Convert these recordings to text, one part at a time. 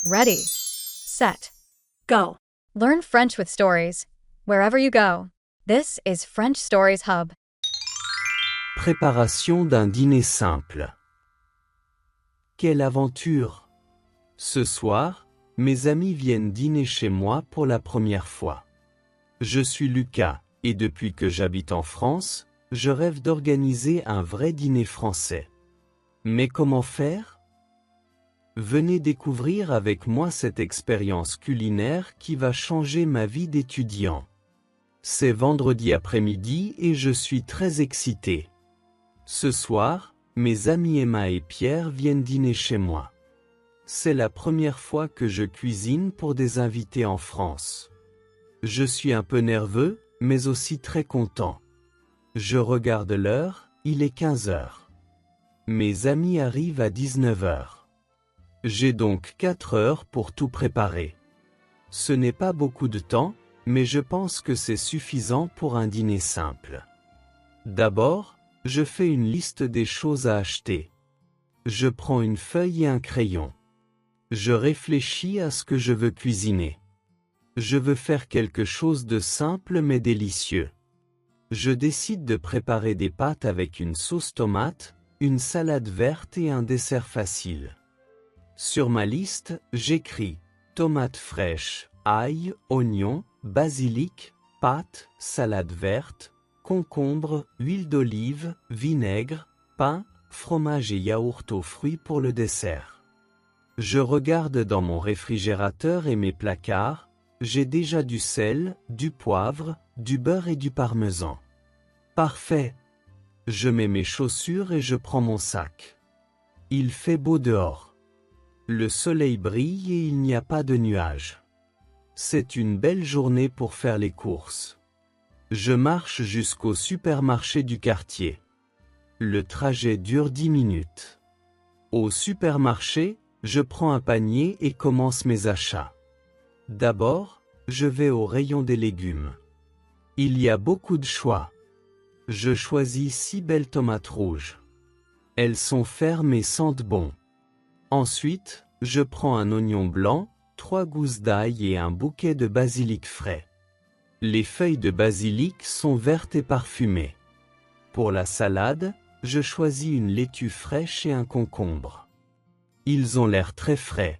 Ready, set, Go. learn French with stories, wherever you go. This is French Stories Hub. Préparation d'un dîner simple. Quelle aventure! Ce soir, mes amis viennent dîner chez moi pour la première fois. Je suis Lucas, et depuis que j'habite en France, je rêve d'organiser un vrai dîner français. Mais comment faire? Venez découvrir avec moi cette expérience culinaire qui va changer ma vie d'étudiant. C'est vendredi après-midi et je suis très excité. Ce soir, mes amis Emma et Pierre viennent dîner chez moi. C'est la première fois que je cuisine pour des invités en France. Je suis un peu nerveux, mais aussi très content. Je regarde l'heure, il est 15 heures. Mes amis arrivent à 19 heures. J'ai donc 4 heures pour tout préparer. Ce n'est pas beaucoup de temps, mais je pense que c'est suffisant pour un dîner simple. D'abord, je fais une liste des choses à acheter. Je prends une feuille et un crayon. Je réfléchis à ce que je veux cuisiner. Je veux faire quelque chose de simple mais délicieux. Je décide de préparer des pâtes avec une sauce tomate, une salade verte et un dessert facile. Sur ma liste, j'écris tomates fraîches, ail, oignons, basilic, pâtes, salade verte, concombre, huile d'olive, vinaigre, pain, fromage et yaourt aux fruits pour le dessert. Je regarde dans mon réfrigérateur et mes placards, j'ai déjà du sel, du poivre, du beurre et du parmesan. Parfait! Je mets mes chaussures et je prends mon sac. Il fait beau dehors. Le soleil brille et il n'y a pas de nuages. C'est une belle journée pour faire les courses. Je marche jusqu'au supermarché du quartier. Le trajet dure 10 minutes. Au supermarché, je prends un panier et commence mes achats. D'abord, je vais au rayon des légumes. Il y a beaucoup de choix. Je choisis 6 belles tomates rouges. Elles sont fermes et sentent bon. Ensuite, je prends un oignon blanc, 3 gousses d'ail et un bouquet de basilic frais. Les feuilles de basilic sont vertes et parfumées. Pour la salade, je choisis une laitue fraîche et un concombre. Ils ont l'air très frais.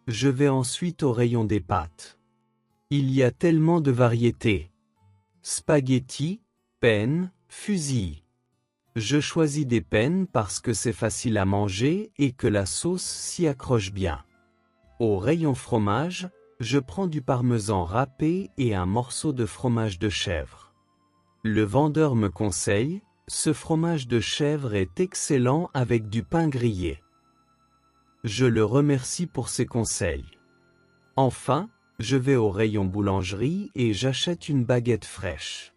Je vais ensuite au rayon des pâtes. Il y a tellement de variétés. Spaghettis, penne, fusilli. Je choisis des pennes parce que c'est facile à manger et que la sauce s'y accroche bien. Au rayon fromage, je prends du parmesan râpé et un morceau de fromage de chèvre. Le vendeur me conseille, ce fromage de chèvre est excellent avec du pain grillé. Je le remercie pour ses conseils. Enfin, je vais au rayon boulangerie et j'achète une baguette fraîche.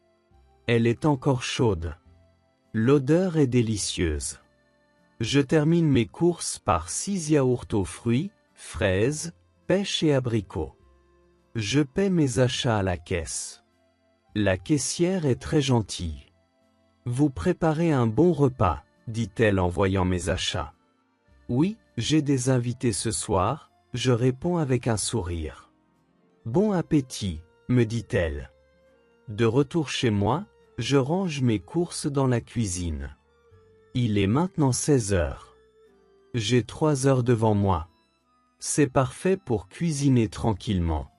Elle est encore chaude. L'odeur est délicieuse. Je termine mes courses par 6 yaourts aux fruits, fraises, pêches et abricots. Je paie mes achats à la caisse. La caissière est très gentille. Vous préparez un bon repas, dit-elle en voyant mes achats. Oui, j'ai des invités ce soir, je réponds avec un sourire. Bon appétit, me dit-elle. De retour chez moi, je range mes courses dans la cuisine. Il est maintenant 16 heures. J'ai 3 heures devant moi. C'est parfait pour cuisiner tranquillement.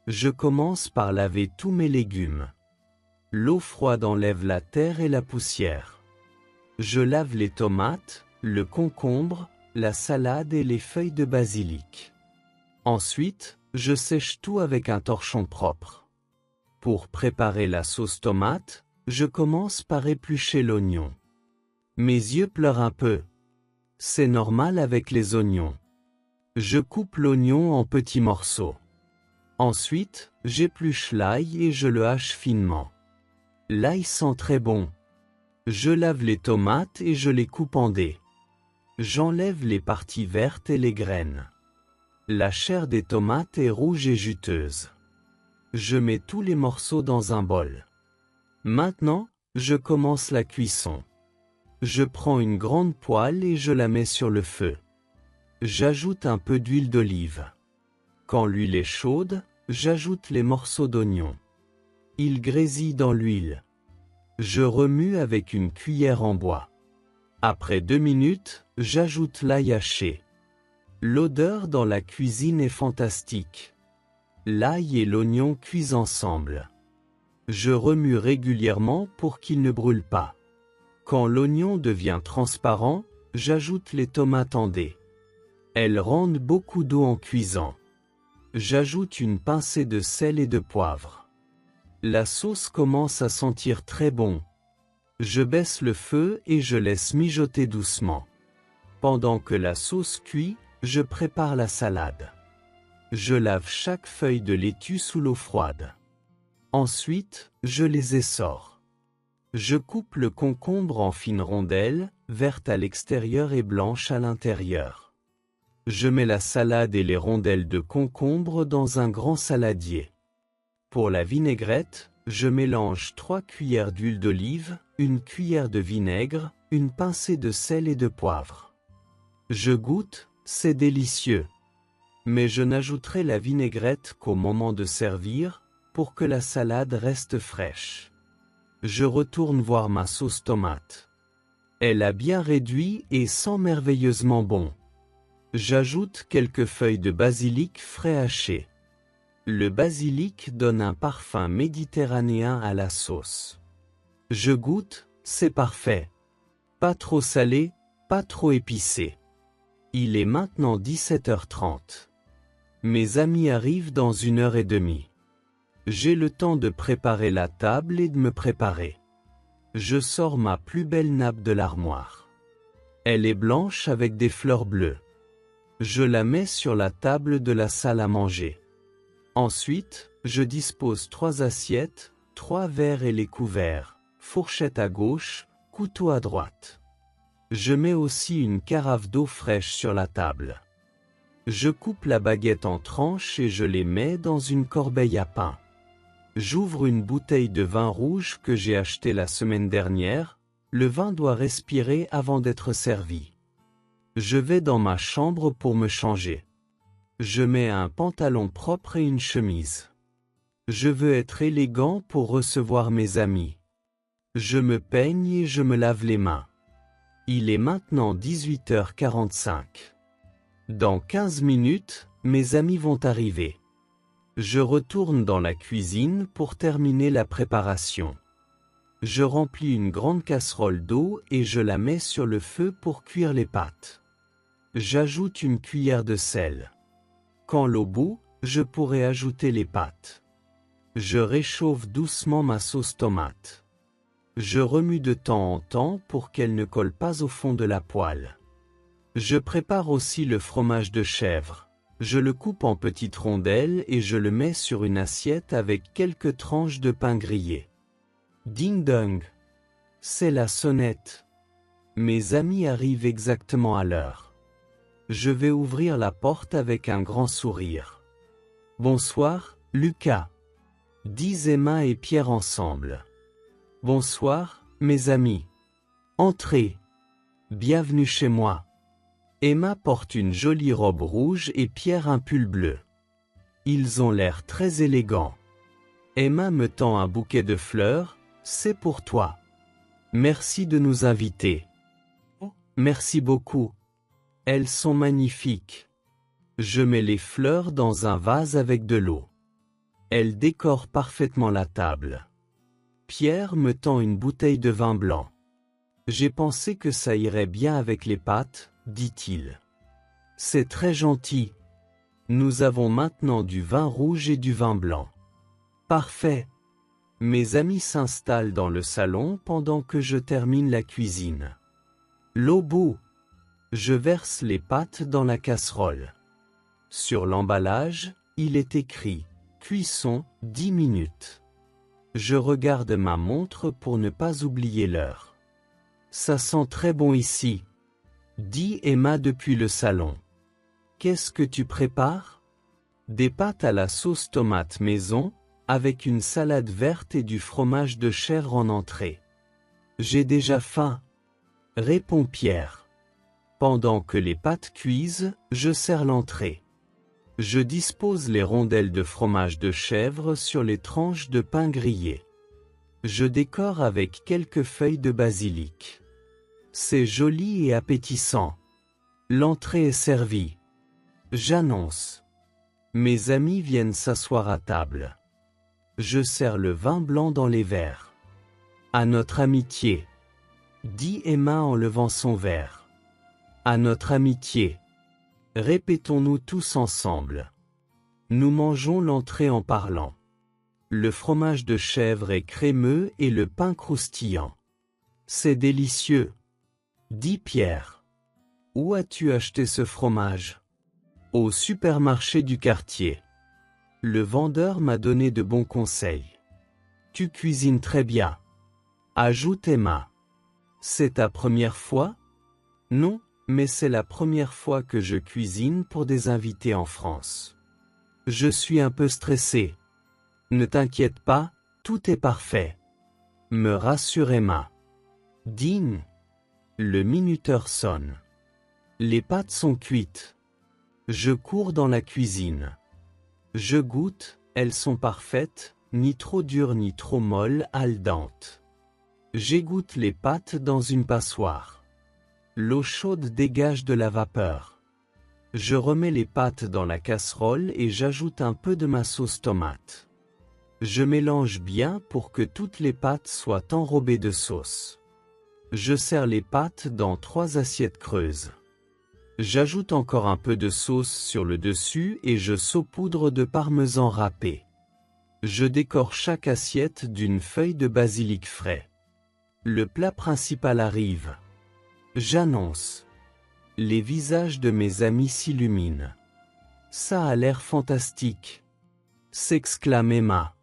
Je commence par laver tous mes légumes. L'eau froide enlève la terre et la poussière. Je lave les tomates, le concombre, la salade et les feuilles de basilic. Ensuite, je sèche tout avec un torchon propre. Pour préparer la sauce tomate, je commence par éplucher l'oignon. Mes yeux pleurent un peu. C'est normal avec les oignons. Je coupe l'oignon en petits morceaux. Ensuite, j'épluche l'ail et je le hache finement. L'ail sent très bon. Je lave les tomates et je les coupe en dés. J'enlève les parties vertes et les graines. La chair des tomates est rouge et juteuse. Je mets tous les morceaux dans un bol. Maintenant, je commence la cuisson. Je prends une grande poêle et je la mets sur le feu. J'ajoute un peu d'huile d'olive. Quand l'huile est chaude, j'ajoute les morceaux d'oignon. Ils grésillent dans l'huile. Je remue avec une cuillère en bois. Après 2 minutes, j'ajoute l'ail haché. L'odeur dans la cuisine est fantastique. L'ail et l'oignon cuisent ensemble. Je remue régulièrement pour qu'ils ne brûlent pas. Quand l'oignon devient transparent, j'ajoute les tomates en dés. Elles rendent beaucoup d'eau en cuisant. J'ajoute une pincée de sel et de poivre. La sauce commence à sentir très bon. Je baisse le feu et je laisse mijoter doucement. Pendant que la sauce cuit, je prépare la salade. Je lave chaque feuille de laitue sous l'eau froide. Ensuite, je les essore. Je coupe le concombre en fines rondelles, vertes à l'extérieur et blanches à l'intérieur. Je mets la salade et les rondelles de concombre dans un grand saladier. Pour la vinaigrette, je mélange 3 cuillères d'huile d'olive, une cuillère de vinaigre, une pincée de sel et de poivre. Je goûte, c'est délicieux. Mais je n'ajouterai la vinaigrette qu'au moment de servir, pour que la salade reste fraîche. Je retourne voir ma sauce tomate. Elle a bien réduit et sent merveilleusement bon. J'ajoute quelques feuilles de basilic frais hachées. Le basilic donne un parfum méditerranéen à la sauce. Je goûte, c'est parfait. Pas trop salé, pas trop épicé. Il est maintenant 17h30. Mes amis arrivent dans 1h30. J'ai le temps de préparer la table et de me préparer. Je sors ma plus belle nappe de l'armoire. Elle est blanche avec des fleurs bleues. Je la mets sur la table de la salle à manger. Ensuite, je dispose 3 assiettes, 3 verres et les couverts, fourchette à gauche, couteau à droite. Je mets aussi une carafe d'eau fraîche sur la table. Je coupe la baguette en tranches et je les mets dans une corbeille à pain. J'ouvre une bouteille de vin rouge que j'ai acheté la semaine dernière. Le vin doit respirer avant d'être servi. Je vais dans ma chambre pour me changer. Je mets un pantalon propre et une chemise. Je veux être élégant pour recevoir mes amis. Je me peigne et je me lave les mains. Il est maintenant 18h45. Dans 15 minutes, mes amis vont arriver. Je retourne dans la cuisine pour terminer la préparation. Je remplis une grande casserole d'eau et je la mets sur le feu pour cuire les pâtes. J'ajoute une cuillère de sel. Quand l'eau bout, je pourrai ajouter les pâtes. Je réchauffe doucement ma sauce tomate. Je remue de temps en temps pour qu'elle ne colle pas au fond de la poêle. Je prépare aussi le fromage de chèvre. Je le coupe en petites rondelles et je le mets sur une assiette avec quelques tranches de pain grillé. Ding dong! C'est la sonnette. Mes amis arrivent exactement à l'heure. Je vais ouvrir la porte avec un grand sourire. Bonsoir, Lucas. Disent Emma et Pierre ensemble. Bonsoir, mes amis. Entrez. Bienvenue chez moi. Emma porte une jolie robe rouge et Pierre un pull bleu. Ils ont l'air très élégants. Emma me tend un bouquet de fleurs, c'est pour toi. Merci de nous inviter. Oh, merci beaucoup. Elles sont magnifiques. Je mets les fleurs dans un vase avec de l'eau. Elles décorent parfaitement la table. Pierre me tend une bouteille de vin blanc. J'ai pensé que ça irait bien avec les pâtes, dit-il. C'est très gentil. Nous avons maintenant du vin rouge et du vin blanc. Parfait. Mes amis s'installent dans le salon pendant que je termine la cuisine. L'eau bout. Je verse les pâtes dans la casserole. Sur l'emballage, il est écrit « Cuisson, 10 minutes ». Je regarde ma montre pour ne pas oublier l'heure. Ça sent très bon ici, dit Emma depuis le salon. Qu'est-ce que tu prépares? Des pâtes à la sauce tomate maison, avec une salade verte et du fromage de chèvre en entrée. J'ai déjà faim, répond Pierre. Pendant que les pâtes cuisent, je sers l'entrée. Je dispose les rondelles de fromage de chèvre sur les tranches de pain grillé. Je décore avec quelques feuilles de basilic. C'est joli et appétissant. L'entrée est servie. J'annonce. Mes amis viennent s'asseoir à table. Je sers le vin blanc dans les verres. À notre amitié, dit Emma en levant son verre. À notre amitié. Répétons-nous tous ensemble. Nous mangeons l'entrée en parlant. Le fromage de chèvre est crémeux et le pain croustillant. C'est délicieux, dit Pierre. Où as-tu acheté ce fromage? Au supermarché du quartier. Le vendeur m'a donné de bons conseils. Tu cuisines très bien, ajoute Emma. C'est ta première fois? Non, mais c'est la première fois que je cuisine pour des invités en France. Je suis un peu stressée. Ne t'inquiète pas, tout est parfait. Me rassure Emma. Ding. Le minuteur sonne. Les pâtes sont cuites. Je cours dans la cuisine. Je goûte, elles sont parfaites, ni trop dures ni trop molles, al dente. J'égoutte les pâtes dans une passoire. L'eau chaude dégage de la vapeur. Je remets les pâtes dans la casserole et j'ajoute un peu de ma sauce tomate. Je mélange bien pour que toutes les pâtes soient enrobées de sauce. Je sers les pâtes dans 3 assiettes creuses. J'ajoute encore un peu de sauce sur le dessus et je saupoudre de parmesan râpé. Je décore chaque assiette d'une feuille de basilic frais. Le plat principal arrive. J'annonce. Les visages de mes amis s'illuminent. Ça a l'air fantastique, s'exclame Emma.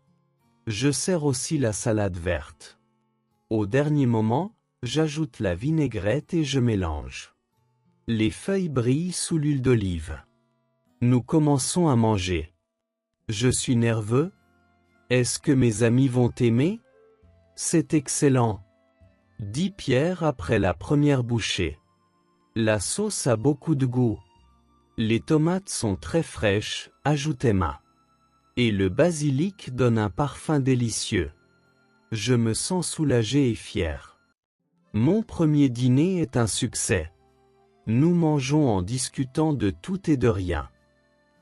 Je sers aussi la salade verte. Au dernier moment, j'ajoute la vinaigrette et je mélange. Les feuilles brillent sous l'huile d'olive. Nous commençons à manger. Je suis nerveux. Est-ce que mes amis vont aimer? C'est excellent, dit Pierre après la première bouchée. La sauce a beaucoup de goût. Les tomates sont très fraîches, ajoute Emma. Et le basilic donne un parfum délicieux. Je me sens soulagé et fier. Mon premier dîner est un succès. Nous mangeons en discutant de tout et de rien.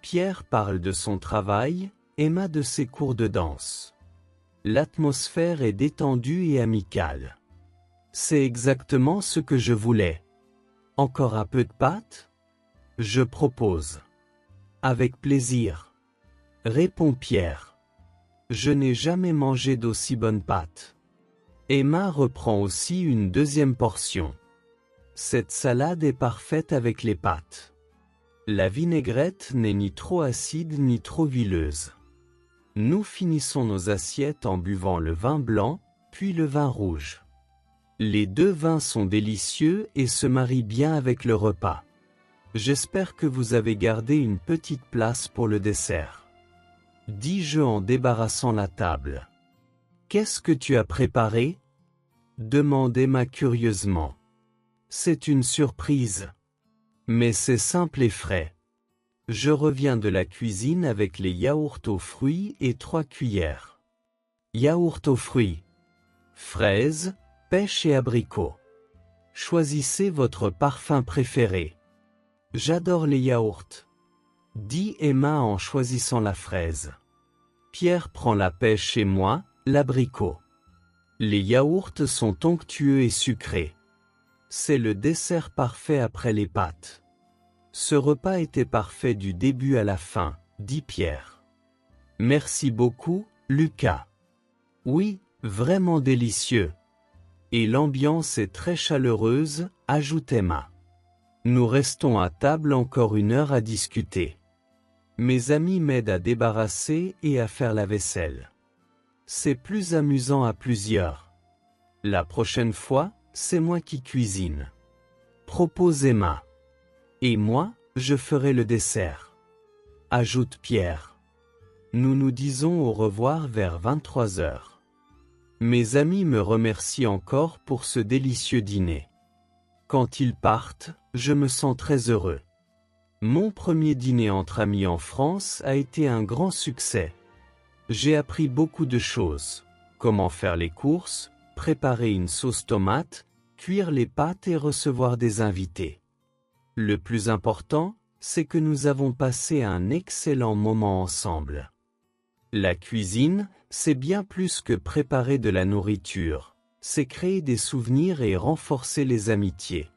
Pierre parle de son travail, Emma de ses cours de danse. L'atmosphère est détendue et amicale. C'est exactement ce que je voulais. Encore un peu de pâtes? Je propose. Avec plaisir, répond Pierre. Je n'ai jamais mangé d'aussi bonnes pâtes. Emma reprend aussi une deuxième portion. Cette salade est parfaite avec les pâtes. La vinaigrette n'est ni trop acide ni trop huileuse. Nous finissons nos assiettes en buvant le vin blanc, puis le vin rouge. Les deux vins sont délicieux et se marient bien avec le repas. J'espère que vous avez gardé une petite place pour le dessert, dis-je en débarrassant la table. Qu'est-ce que tu as préparé? Demande Emma curieusement. C'est une surprise. Mais c'est simple et frais. Je reviens de la cuisine avec les yaourts aux fruits et 3 cuillères. Yaourt aux fruits. Fraises, pêche et abricots. Choisissez votre parfum préféré. J'adore les yaourts, dit Emma en choisissant la fraise. Pierre prend la pêche et moi, l'abricot. Les yaourts sont onctueux et sucrés. C'est le dessert parfait après les pâtes. Ce repas était parfait du début à la fin, dit Pierre. Merci beaucoup, Lucas. Oui, vraiment délicieux. Et l'ambiance est très chaleureuse, ajoute Emma. Nous restons à table encore 1 heure à discuter. Mes amis m'aident à débarrasser et à faire la vaisselle. C'est plus amusant à plusieurs. La prochaine fois, c'est moi qui cuisine, propose Emma. Et moi, je ferai le dessert, ajoute Pierre. Nous nous disons au revoir vers 23 heures. Mes amis me remercient encore pour ce délicieux dîner. Quand ils partent, je me sens très heureux. Mon premier dîner entre amis en France a été un grand succès. J'ai appris beaucoup de choses. Comment faire les courses, préparer une sauce tomate, cuire les pâtes et recevoir des invités. Le plus important, c'est que nous avons passé un excellent moment ensemble. La cuisine, c'est bien plus que préparer de la nourriture, c'est créer des souvenirs et renforcer les amitiés.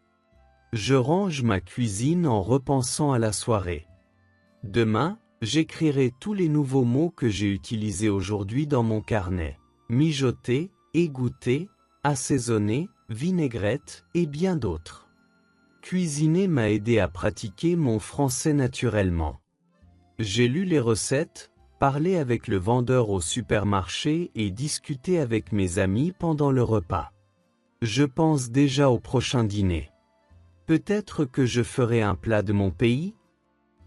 Je range ma cuisine en repensant à la soirée. Demain, j'écrirai tous les nouveaux mots que j'ai utilisés aujourd'hui dans mon carnet. Mijoter, égoutter, assaisonner, vinaigrette et bien d'autres. Cuisiner m'a aidé à pratiquer mon français naturellement. J'ai lu les recettes, parlé avec le vendeur au supermarché et discuté avec mes amis pendant le repas. Je pense déjà au prochain dîner. Peut-être que je ferai un plat de mon pays,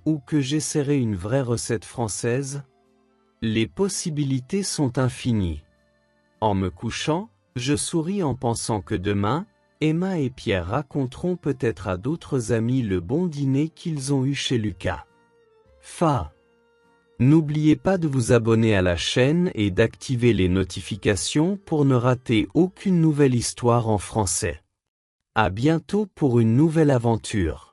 ou que j'essaierai une vraie recette française. Les possibilités sont infinies. En me couchant, je souris en pensant que demain, Emma et Pierre raconteront peut-être à d'autres amis le bon dîner qu'ils ont eu chez Lucas. N'oubliez pas de vous abonner à la chaîne et d'activer les notifications pour ne rater aucune nouvelle histoire en français. À bientôt pour une nouvelle aventure.